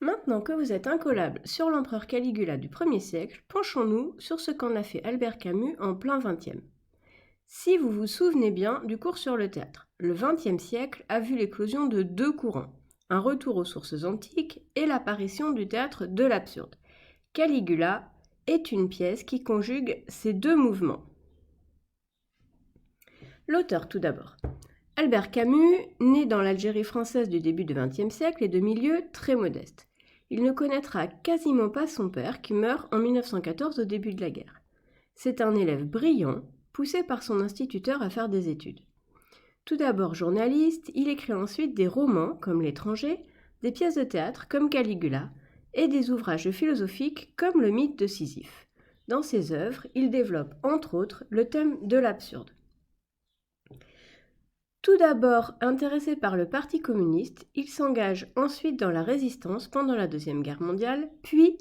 Maintenant que vous êtes incollable sur l'empereur Caligula du 1er siècle, penchons-nous sur ce qu'en a fait Albert Camus en plein XXe. Si vous vous souvenez bien du cours sur le théâtre, le XXe siècle a vu l'éclosion de deux courants, un retour aux sources antiques et l'apparition du théâtre de l'absurde. Caligula est une pièce qui conjugue ces deux mouvements. L'auteur tout d'abord. Albert Camus, né dans l'Algérie française du début du XXe siècle, est de milieu très modeste. Il ne connaîtra quasiment pas son père qui meurt en 1914 au début de la guerre. C'est un élève brillant, poussé par son instituteur à faire des études. Tout d'abord journaliste, il écrit ensuite des romans comme L'Étranger, des pièces de théâtre comme Caligula et des ouvrages philosophiques comme le mythe de Sisyphe. Dans ses œuvres, il développe entre autres le thème de l'absurde. Tout d'abord intéressé par le Parti communiste, il s'engage ensuite dans la résistance pendant la Deuxième Guerre mondiale, puis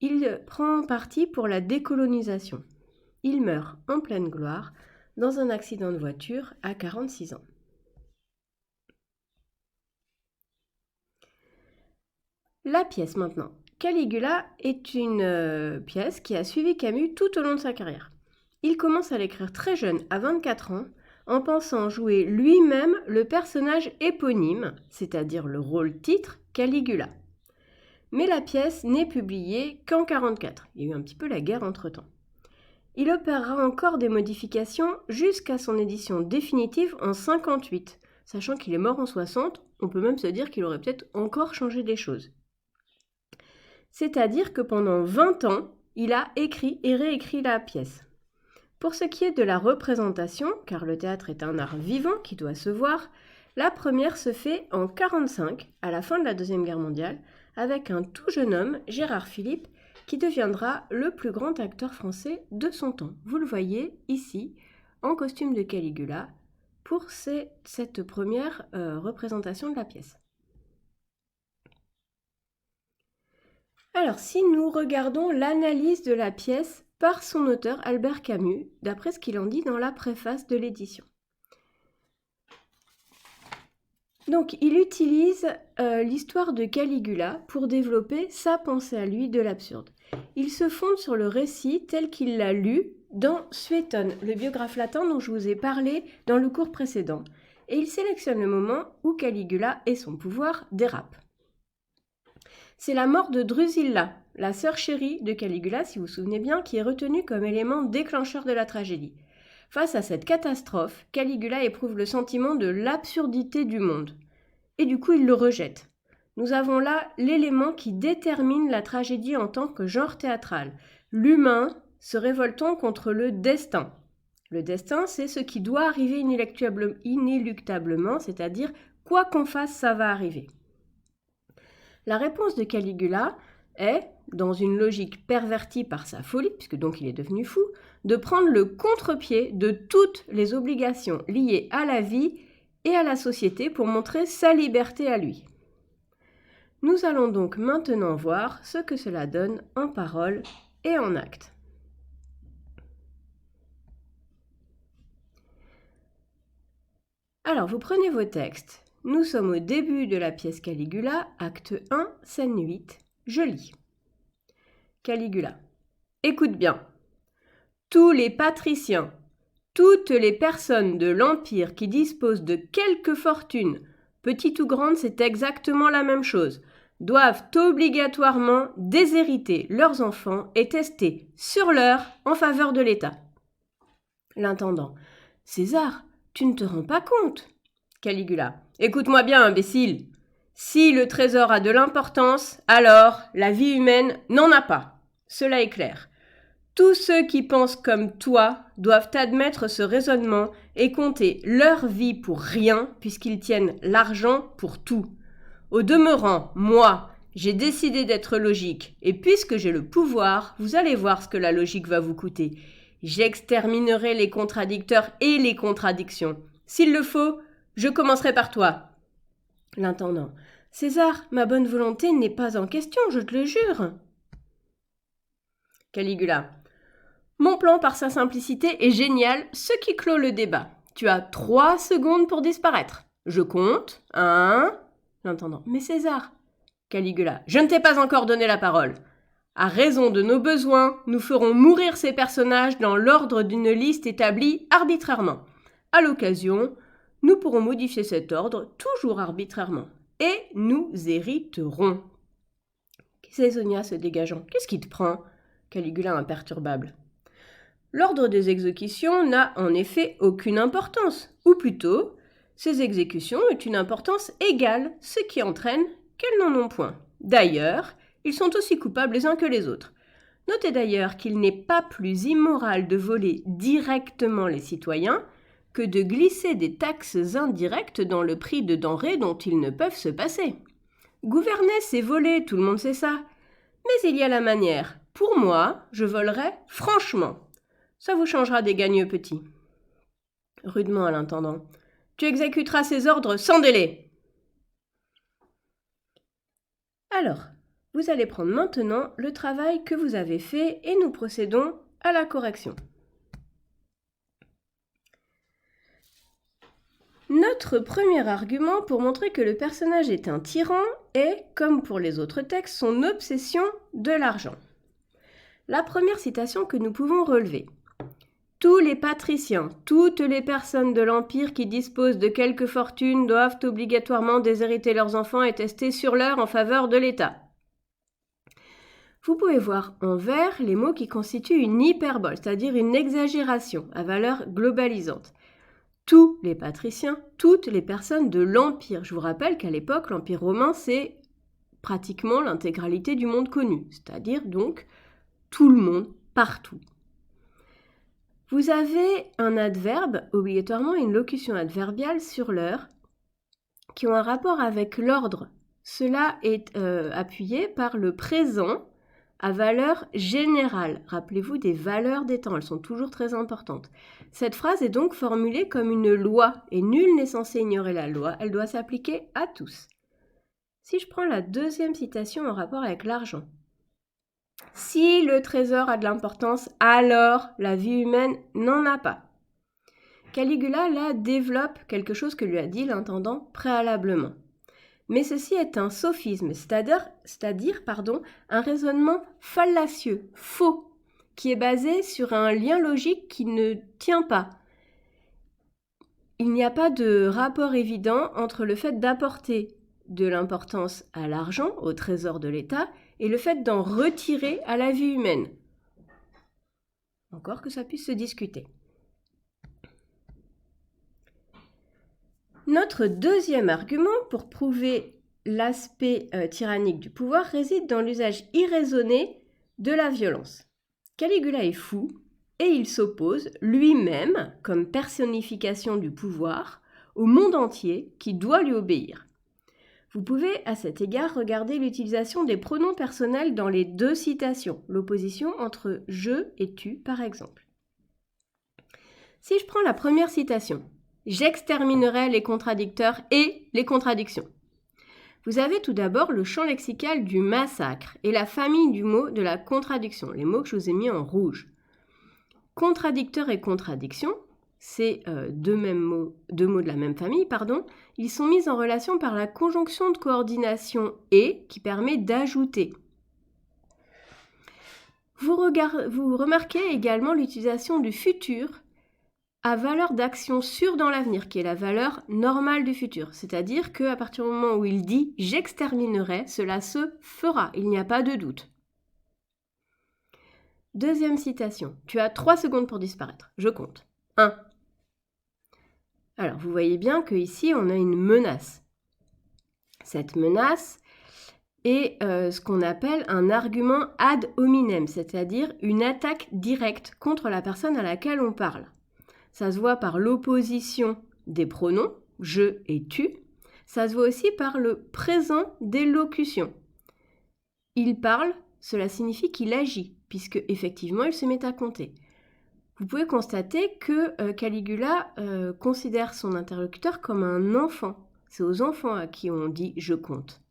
il prend parti pour la décolonisation. Il meurt en pleine gloire dans un accident de voiture à 46 ans. La pièce maintenant. Caligula est une pièce qui a suivi Camus tout au long de sa carrière. Il commence à l'écrire très jeune, à 24 ans, en pensant jouer lui-même le personnage éponyme, c'est-à-dire le rôle titre, Caligula. Mais la pièce n'est publiée qu'en 1944. Il y a eu un petit peu la guerre entre-temps. Il opérera encore des modifications jusqu'à son édition définitive en 1958. Sachant qu'il est mort en 1960, on peut même se dire qu'il aurait peut-être encore changé des choses. C'est-à-dire que pendant 20 ans, il a écrit et réécrit la pièce. Pour ce qui est de la représentation, car le théâtre est un art vivant qui doit se voir, la première se fait en 1945, à la fin de la Deuxième Guerre mondiale, avec un tout jeune homme, Gérard Philipe, qui deviendra le plus grand acteur français de son temps. Vous le voyez ici, en costume de Caligula, pour cette première représentation de la pièce. Alors, si nous regardons l'analyse de la pièce par son auteur Albert Camus, d'après ce qu'il en dit dans la préface de l'édition. Donc, il utilise l'histoire de Caligula pour développer sa pensée à lui de l'absurde. Il se fonde sur le récit tel qu'il l'a lu dans Suétone, le biographe latin dont je vous ai parlé dans le cours précédent, et il sélectionne le moment où Caligula et son pouvoir dérapent. C'est la mort de Drusilla, la sœur chérie de Caligula, si vous vous souvenez bien, qui est retenue comme élément déclencheur de la tragédie. Face à cette catastrophe, Caligula éprouve le sentiment de l'absurdité du monde. Et du coup, il le rejette. Nous avons là l'élément qui détermine la tragédie en tant que genre théâtral. L'humain se révoltant contre le destin. Le destin, c'est ce qui doit arriver inéluctablement, c'est-à-dire quoi qu'on fasse, ça va arriver. La réponse de Caligula est, dans une logique pervertie par sa folie, puisque donc il est devenu fou, de prendre le contre-pied de toutes les obligations liées à la vie et à la société pour montrer sa liberté à lui. Nous allons donc maintenant voir ce que cela donne en parole et en acte. Alors, vous prenez vos textes. Nous sommes au début de la pièce Caligula, acte 1, scène 8. Je lis. Caligula. Écoute bien. Tous les patriciens, toutes les personnes de l'Empire qui disposent de quelque fortune, petite ou grande, c'est exactement la même chose, doivent obligatoirement déshériter leurs enfants et tester sur l'heure en faveur de l'État. L'intendant. César, tu ne te rends pas compte. Caligula. Écoute-moi bien, imbécile. Si le trésor a de l'importance, alors la vie humaine n'en a pas. Cela est clair. Tous ceux qui pensent comme toi doivent admettre ce raisonnement et compter leur vie pour rien puisqu'ils tiennent l'argent pour tout. Au demeurant, moi, j'ai décidé d'être logique et puisque j'ai le pouvoir, vous allez voir ce que la logique va vous coûter. J'exterminerai les contradicteurs et les contradictions. S'il le faut, je commencerai par toi. L'intendant. César, ma bonne volonté n'est pas en question, je te le jure. Caligula. Mon plan, par sa simplicité, est génial, ce qui clôt le débat. Tu as 3 secondes pour disparaître. Je compte. 1. L'intendant. Mais César, Caligula. Je ne t'ai pas encore donné la parole. À raison de nos besoins, nous ferons mourir ces personnages dans l'ordre d'une liste établie arbitrairement. À l'occasion, nous pourrons modifier cet ordre toujours arbitrairement. Et nous hériterons. Césonia se dégageant. Qu'est-ce qui te prend? Caligula imperturbable. L'ordre des exécutions n'a en effet aucune importance, ou plutôt, ces exécutions ont une importance égale, ce qui entraîne qu'elles n'en ont point. D'ailleurs, ils sont aussi coupables les uns que les autres. Notez d'ailleurs qu'il n'est pas plus immoral de voler directement les citoyens que de glisser des taxes indirectes dans le prix de denrées dont ils ne peuvent se passer. Gouverner, c'est voler, tout le monde sait ça. Mais il y a la manière. Pour moi, je volerai franchement. Ça vous changera des gagneux petits. Rudement à l'intendant. Tu exécuteras ces ordres sans délai. Alors, vous allez prendre maintenant le travail que vous avez fait et nous procédons à la correction. Notre premier argument pour montrer que le personnage est un tyran est, comme pour les autres textes, son obsession de l'argent. La première citation que nous pouvons relever. Tous les patriciens, toutes les personnes de l'Empire qui disposent de quelque fortune doivent obligatoirement déshériter leurs enfants et tester sur l'heure en faveur de l'État. Vous pouvez voir en vert les mots qui constituent une hyperbole, c'est-à-dire une exagération à valeur globalisante. Tous les patriciens, toutes les personnes de l'Empire. Je vous rappelle qu'à l'époque, l'Empire romain, c'est pratiquement l'intégralité du monde connu, c'est-à-dire donc tout le monde, partout. Vous avez un adverbe, obligatoirement une locution adverbiale sur l'heure, qui ont un rapport avec l'ordre. Cela est appuyé par le présent à valeur générale. Rappelez-vous des valeurs des temps, elles sont toujours très importantes. Cette phrase est donc formulée comme une loi, et nul n'est censé ignorer la loi, elle doit s'appliquer à tous. Si je prends la deuxième citation en rapport avec l'argent, si le trésor a de l'importance, alors la vie humaine n'en a pas. Caligula, là, développe quelque chose que lui a dit l'intendant préalablement. Mais ceci est un sophisme, c'est-à-dire un raisonnement fallacieux, faux, qui est basé sur un lien logique qui ne tient pas. Il n'y a pas de rapport évident entre le fait d'apporter de l'importance à l'argent, au trésor de l'État, et le fait d'en retirer à la vie humaine. Encore que ça puisse se discuter. Notre deuxième argument pour prouver l'aspect tyrannique du pouvoir réside dans l'usage irraisonné de la violence. Caligula est fou et il s'oppose lui-même, comme personnification du pouvoir, au monde entier qui doit lui obéir. Vous pouvez à cet égard regarder l'utilisation des pronoms personnels dans les deux citations, l'opposition entre je et tu par exemple. Si je prends la première citation, j'exterminerai les contradicteurs et les contradictions. Vous avez tout d'abord le champ lexical du massacre et la famille du mot de la contradiction, les mots que je vous ai mis en rouge. Contradicteur et contradiction, c'est deux mots de la même famille, ils sont mis en relation par la conjonction de coordination « et » qui permet d'ajouter. Vous remarquez également l'utilisation du futur à valeur d'action sûre dans l'avenir, qui est la valeur normale du futur. C'est-à-dire qu'à partir du moment où il dit « j'exterminerai », cela se fera, il n'y a pas de doute. Deuxième citation. Tu as 3 secondes pour disparaître. Je compte. 1. Alors, vous voyez bien qu'ici, on a une menace. Cette menace est ce qu'on appelle un argument ad hominem, c'est-à-dire une attaque directe contre la personne à laquelle on parle. Ça se voit par l'opposition des pronoms, je et tu. Ça se voit aussi par le présent des locutions. Il parle, cela signifie qu'il agit, puisque effectivement il se met à compter. Vous pouvez constater que Caligula considère son interlocuteur comme un enfant. C'est aux enfants à qui on dit « je compte ».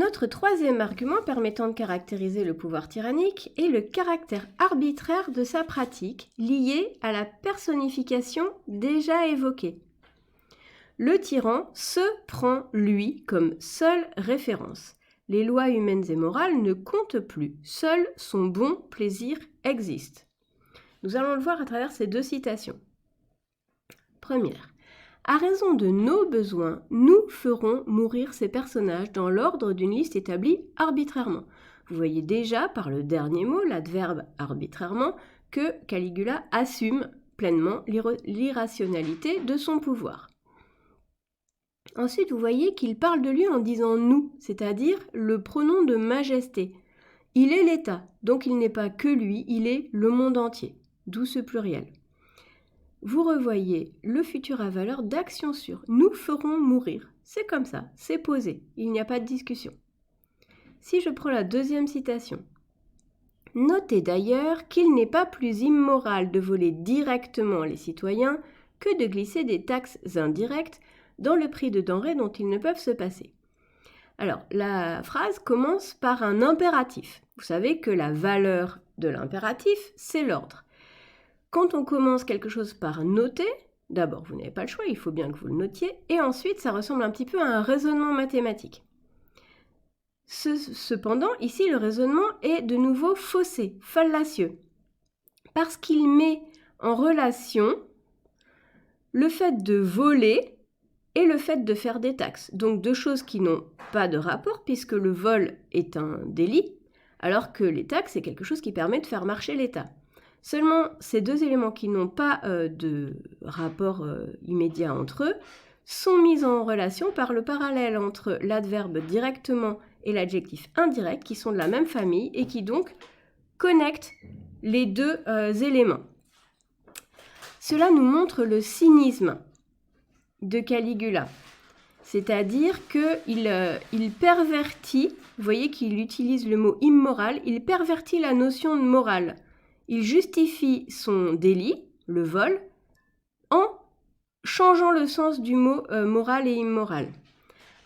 Notre troisième argument permettant de caractériser le pouvoir tyrannique est le caractère arbitraire de sa pratique, lié à la personnification déjà évoquée. Le tyran se prend, lui, comme seule référence. Les lois humaines et morales ne comptent plus, seul son bon plaisir existe. Nous allons le voir à travers ces deux citations. Première. À raison de nos besoins, nous ferons mourir ces personnages dans l'ordre d'une liste établie arbitrairement. Vous voyez déjà par le dernier mot, l'adverbe arbitrairement, que Caligula assume pleinement l'irrationalité de son pouvoir. Ensuite, vous voyez qu'il parle de lui en disant « nous », c'est-à-dire le pronom de majesté. Il est l'État, donc il n'est pas que lui, il est le monde entier, d'où ce pluriel. Vous revoyez le futur à valeur d'action sûre. Nous ferons mourir. C'est comme ça, c'est posé. Il n'y a pas de discussion. Si je prends la deuxième citation. Notez d'ailleurs qu'il n'est pas plus immoral de voler directement les citoyens que de glisser des taxes indirectes dans le prix de denrées dont ils ne peuvent se passer. Alors, la phrase commence par un impératif. Vous savez que la valeur de l'impératif, c'est l'ordre. Quand on commence quelque chose par noter, d'abord, vous n'avez pas le choix, il faut bien que vous le notiez, et ensuite, ça ressemble un petit peu à un raisonnement mathématique. Cependant, ici, le raisonnement est de nouveau faussé, fallacieux, parce qu'il met en relation le fait de voler et le fait de faire des taxes. Donc, deux choses qui n'ont pas de rapport, puisque le vol est un délit, alors que les taxes, c'est quelque chose qui permet de faire marcher l'État. Seulement, ces deux éléments qui n'ont pas de rapport immédiat entre eux sont mis en relation par le parallèle entre l'adverbe directement et l'adjectif indirect qui sont de la même famille et qui donc connectent les deux éléments. Cela nous montre le cynisme de Caligula, c'est-à-dire qu'il pervertit, vous voyez qu'il utilise le mot immoral, il pervertit la notion de morale. Il justifie son délit, le vol, en changeant le sens du mot moral et immoral.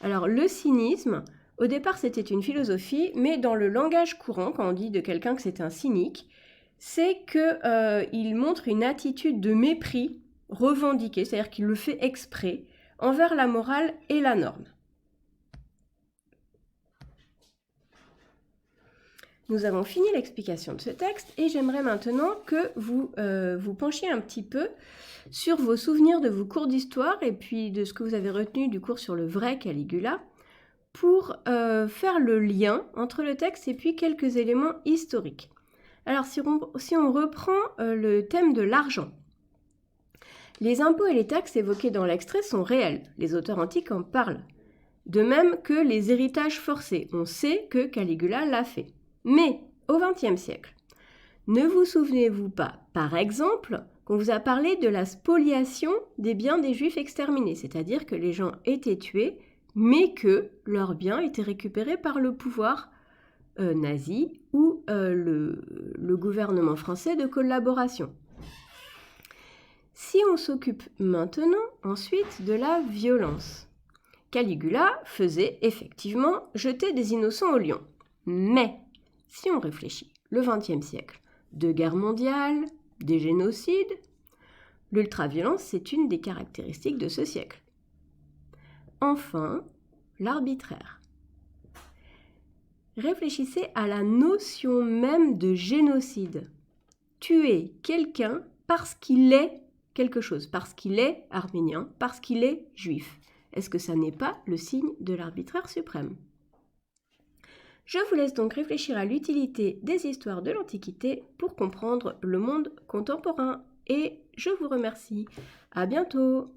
Alors, le cynisme, au départ, c'était une philosophie, mais dans le langage courant, quand on dit de quelqu'un que c'est un cynique, c'est qu'il montre une attitude de mépris revendiquée, c'est-à-dire qu'il le fait exprès, envers la morale et la norme. Nous avons fini l'explication de ce texte et j'aimerais maintenant que vous vous penchiez un petit peu sur vos souvenirs de vos cours d'histoire et puis de ce que vous avez retenu du cours sur le vrai Caligula pour faire le lien entre le texte et puis quelques éléments historiques. Alors si on reprend le thème de l'argent, les impôts et les taxes évoqués dans l'extrait sont réels, les auteurs antiques en parlent. De même que les héritages forcés, on sait que Caligula l'a fait. Mais, au XXe siècle, ne vous souvenez-vous pas, par exemple, qu'on vous a parlé de la spoliation des biens des Juifs exterminés, c'est-à-dire que les gens étaient tués, mais que leurs biens étaient récupérés par le pouvoir nazi ou le gouvernement français de collaboration. Si on s'occupe maintenant, ensuite, de la violence, Caligula faisait effectivement jeter des innocents au lion, mais si on réfléchit, le XXe siècle, deux guerres mondiales, des génocides, l'ultraviolence, c'est une des caractéristiques de ce siècle. Enfin, l'arbitraire. Réfléchissez à la notion même de génocide. Tuer quelqu'un parce qu'il est quelque chose, parce qu'il est arménien, parce qu'il est juif. Est-ce que ça n'est pas le signe de l'arbitraire suprême ? Je vous laisse donc réfléchir à l'utilité des histoires de l'Antiquité pour comprendre le monde contemporain. Et je vous remercie. À bientôt.